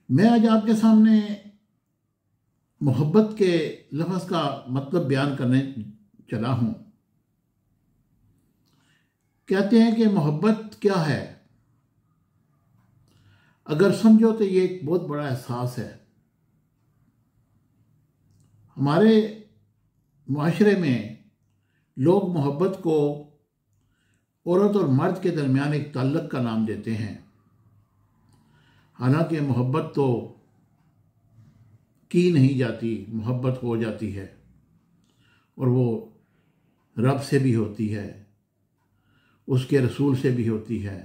मैं आज आपके सामने मोहब्बत के लफ्ज़ का मतलब बयान करने चला हूँ। कहते हैं कि मोहब्बत क्या है। अगर समझो तो ये एक बहुत बड़ा एहसास है। हमारे माशरे में लोग मोहब्बत को औरत और मर्द के दरमियान एक ताल्लुक़ का नाम देते हैं। हालांकि मोहब्बत तो की नहीं जाती, मोहब्बत हो जाती है, और वो रब से भी होती है, उसके रसूल से भी होती है,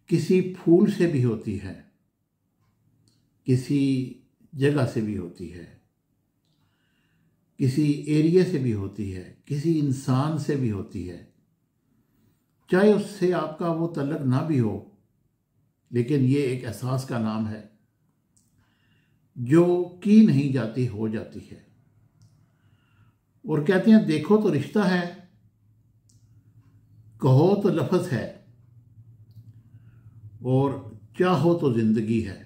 किसी फूल से भी होती है, किसी जगह से भी होती है, किसी एरिया से भी होती है, किसी इंसान से भी होती है। चाहे उससे आपका वो तल्लुक़ ना भी हो, लेकिन ये एक एहसास का नाम है जो की नहीं जाती, हो जाती है। और कहते हैं देखो तो रिश्ता है, कहो तो लफ्ज़ है, और चाहो तो ज़िंदगी है।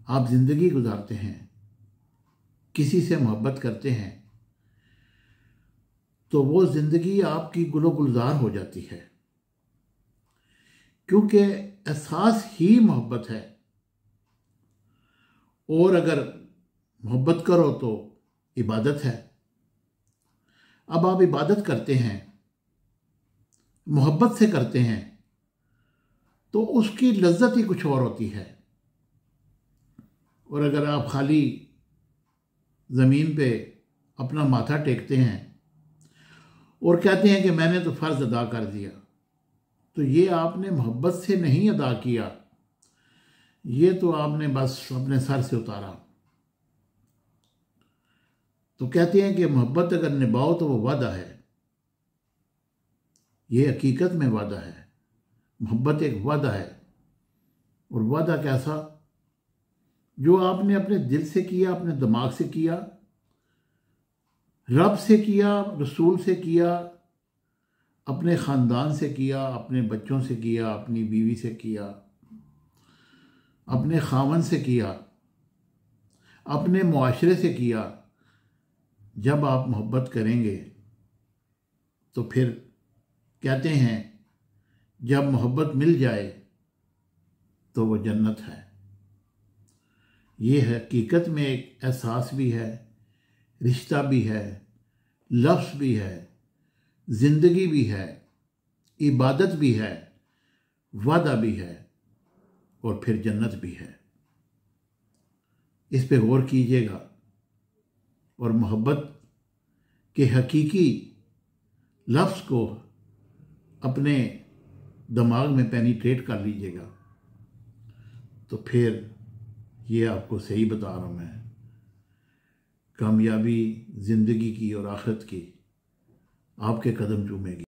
आप ज़िंदगी गुजारते हैं, किसी से मोहब्बत करते हैं, तो वो ज़िंदगी आपकी गुलो गुलजार हो जाती है, क्योंकि एहसास ही मोहब्बत है। और अगर मोहब्बत करो तो इबादत है। अब आप इबादत करते हैं, मोहब्बत से करते हैं, तो उसकी लज्जत ही कुछ और होती है। और अगर आप खाली ज़मीन पे अपना माथा टेकते हैं और कहते हैं कि मैंने तो फ़र्ज़ अदा कर दिया, तो ये आपने मोहब्बत से नहीं अदा किया, ये तो आपने बस अपने सर से उतारा। तो कहते हैं कि मोहब्बत अगर निभाओ तो वो वादा है। ये हकीकत में वादा है। मोहब्बत एक वादा है। और वादा कैसा? जो आपने अपने दिल से किया, अपने दिमाग से किया, रब से किया, रसूल से किया, अपने ख़ानदान से किया, अपने बच्चों से किया, अपनी बीवी से किया, अपने खावन से किया, अपने मुआशरे से किया। जब आप मोहब्बत करेंगे तो फिर कहते हैं जब मोहब्बत मिल जाए तो वो जन्नत है। ये हकीकत में एक एहसास भी है, रिश्ता भी है, लफ्ज़ भी है, ज़िंदगी भी है, इबादत भी है, वादा भी है, और फिर जन्नत भी है। इस पे गौर कीजिएगा और मोहब्बत के हकीकी लफ्ज़ को अपने दिमाग में पेनिट्रेट कर लीजिएगा, तो फिर ये आपको सही बता रहा हूँ मैं, कामयाबी ज़िंदगी की और आखिरत की आपके कदम चूमेगी।